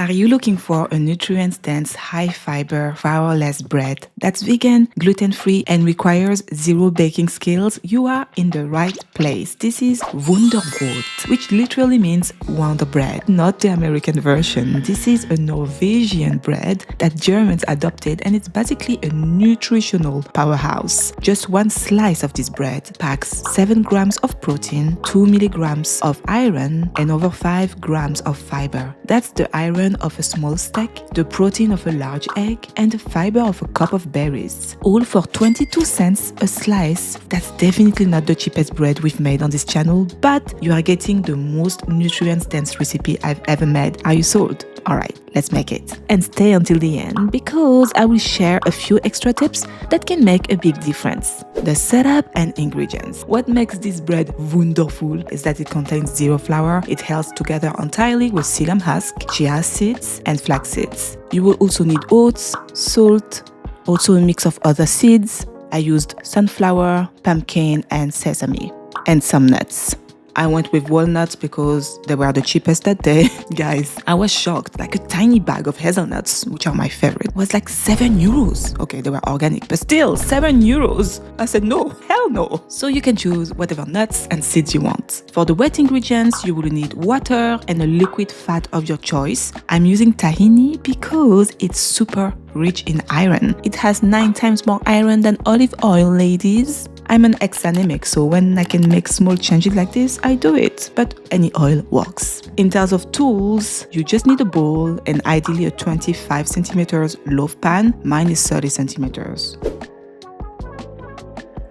Are you looking for a nutrient-dense, high-fiber, flourless bread that's vegan, gluten-free, and requires zero baking skills? You are in the right place. This is Wunderbrot, which literally means wonder bread, not the American version. This is a Norwegian bread that Germans adopted, and it's basically a nutritional powerhouse. Just one slice of this bread packs 7 grams of protein, 2 milligrams of iron, and over 5 grams of fiber. That's the iron of a small steak, the protein of a large egg, and the fiber of a cup of berries. All for 22 cents a slice. That's definitely not the cheapest bread we've made on this channel, but you are getting the most nutrient-dense recipe I've ever made. Are you sold? Alright, let's make it. And stay until the end because I will share a few extra tips that can make a big difference. The setup and ingredients. What makes this bread wonderful is that it contains zero flour. It holds together entirely with psyllium husk, chia seeds, and flax seeds. You will also need oats, salt, also a mix of other seeds. I used sunflower, pumpkin, and sesame, and some nuts. I went with walnuts because they were the cheapest that day. Guys, I was shocked. Like a tiny bag of hazelnuts, which are my favorite, was like 7 euros. Okay, they were organic, but still 7 euros. I said, no, hell no. So you can choose whatever nuts and seeds you want. For the wet ingredients, you will need water and a liquid fat of your choice. I'm using tahini because it's super rich in iron. It has 9 times more iron than olive oil, ladies. I'm an ex-anemic, so when I can make small changes like this, I do it, but any oil works. In terms of tools, you just need a bowl and ideally a 25 centimeters loaf pan. Mine is 30 centimeters.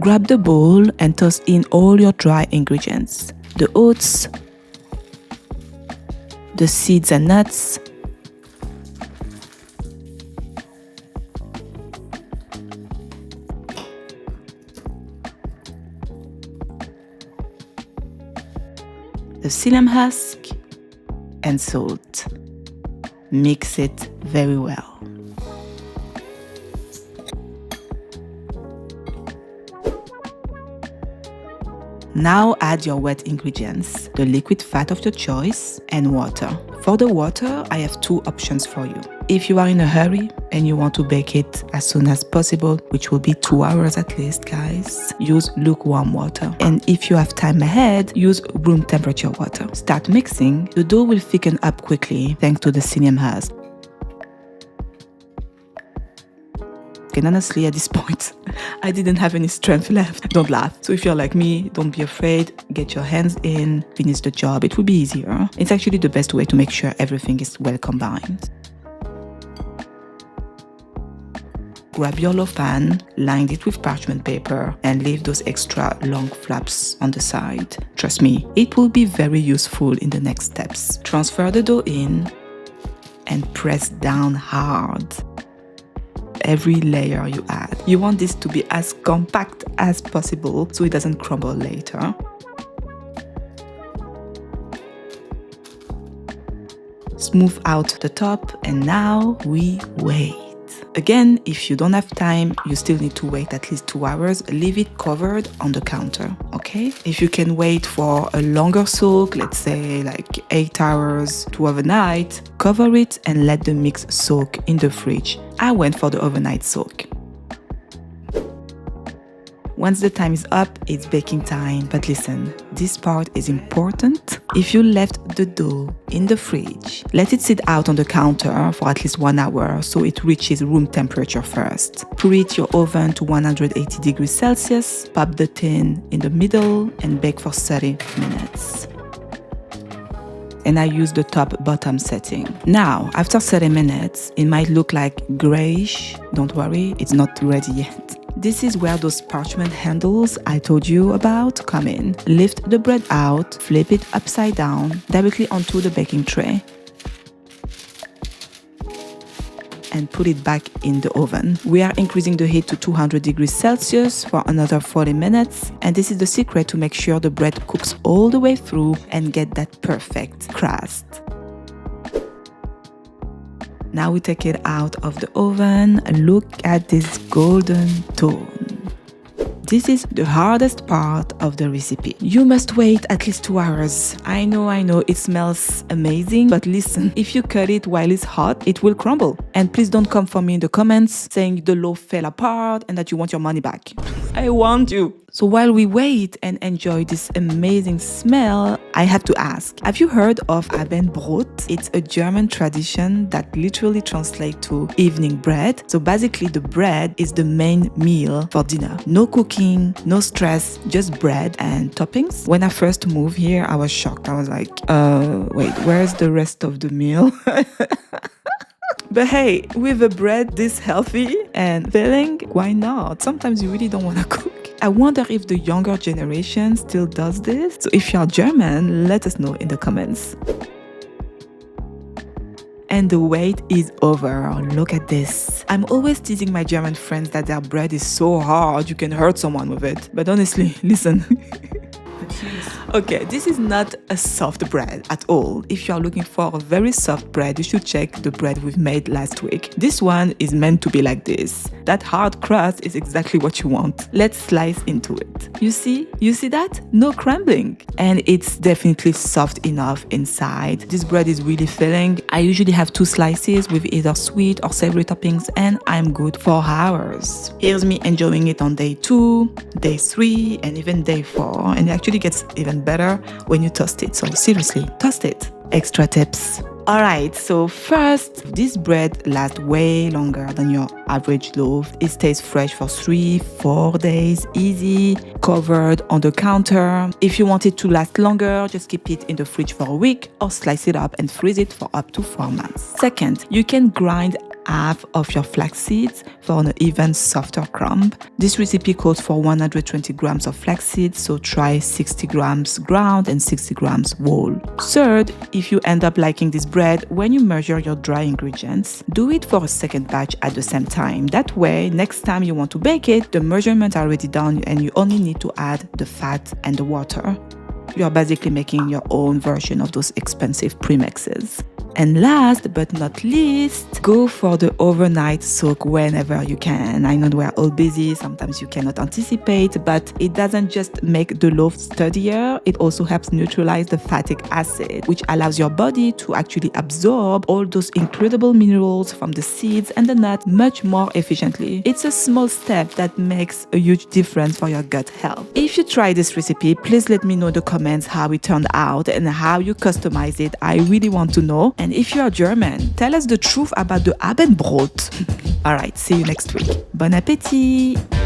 Grab the bowl and toss in all your dry ingredients. The oats, the seeds and nuts, the psyllium husk, and salt. Mix it very well. Now add your wet ingredients, the liquid fat of your choice, and water. For the water, I have 2 options for you. If you are in a hurry and you want to bake it as soon as possible, which will be 2 hours at least, guys, use lukewarm water. And if you have time ahead, use room temperature water. Start mixing. The dough will thicken up quickly thanks to the psyllium husk. And honestly, at this point, I didn't have any strength left. Don't laugh. So if you're like me, don't be afraid. Get your hands in, finish the job. It will be easier. It's actually the best way to make sure everything is well combined. Grab your loaf pan, line it with parchment paper, and leave those extra long flaps on the side. Trust me, it will be very useful in the next steps. Transfer the dough in and press down hard. Every layer you add. You want this to be as compact as possible so it doesn't crumble later. Smooth out the top, and now we wait. Again, if you don't have time, you still need to wait at least 2 hours. Leave it covered on the counter, okay? If you can wait for a longer soak, let's say like 8 hours to overnight, cover it and let the mix soak in the fridge. I went for the overnight soak. Once the time is up, it's baking time. But listen, this part is important. If you left the dough in the fridge, let it sit out on the counter for at least 1 hour so it reaches room temperature first. Preheat your oven to 180 degrees Celsius, pop the tin in the middle and bake for 30 minutes. And I use the top-bottom setting. Now, after 30 minutes, it might look like grayish. Don't worry, it's not ready yet. This is where those parchment handles I told you about come in. Lift the bread out, flip it upside down, directly onto the baking tray, and put it back in the oven. We are increasing the heat to 200 degrees Celsius for another 40 minutes, and this is the secret to make sure the bread cooks all the way through and get that perfect crust. Now we take it out of the oven. Look at this golden tone. this is the hardest part of the recipe. You must wait at least 2 hours. I know, it smells amazing, but listen, if you cut it while it's hot, it will crumble. And please don't come for me in the comments saying the loaf fell apart and that you want your money back. I warned you. So while we wait and enjoy this amazing smell, I have to ask, have you heard of Abendbrot? It's a German tradition that literally translates to evening bread. So basically the bread is the main meal for dinner. No cooking, no stress, just bread and toppings. When I first moved here, I was shocked. I was like, wait, where's the rest of the meal? But hey, with a bread this healthy and filling, why not? Sometimes you really don't want to cook. I wonder if the younger generation still does this. So if you're German, let us know in the comments. And the wait is over. Look at this. I'm always teasing my German friends that their bread is so hard you can hurt someone with it. But honestly, listen. Okay, this is not a soft bread at all. If you are looking for a very soft bread, you should check the bread we've made last week. This one is meant to be like this. That hard crust is exactly what you want. Let's slice into it. You see that? No crumbling. And it's definitely soft enough inside. This bread is really filling. I usually have 2 slices with either sweet or savory toppings and I'm good for hours. Here's me enjoying it on day 2, day 3 and even day 4. And it actually gets even better when you toast it. So seriously, toast it. Extra tips. Alright, so first, this bread lasts way longer than your average loaf. It stays fresh for 3-4 days, easy, covered on the counter. If you want it to last longer, just keep it in the fridge for a week or slice it up and freeze it for up to 4 months. Second, you can grind half of your flax seeds for an even softer crumb. This recipe calls for 120 grams of flax seeds, so try 60 grams ground and 60 grams whole. Third, if you end up liking this bread, when you measure your dry ingredients, do it for a second batch at the same time. That way, next time you want to bake it, the measurements are already done and you only need to add the fat and the water. You are basically making your own version of those expensive premixes. And last but not least, go for the overnight soak whenever you can. I know we're all busy, sometimes you cannot anticipate, but it doesn't just make the loaf sturdier, it also helps neutralize the fattic acid, which allows your body to actually absorb all those incredible minerals from the seeds and the nut much more efficiently. It's a small step that makes a huge difference for your gut health. If you try this recipe, please let me know in the comments how it turned out and how you customize it. I really want to know. And if you are German, tell us the truth about the Abendbrot. Alright, see you next week. Bon appétit!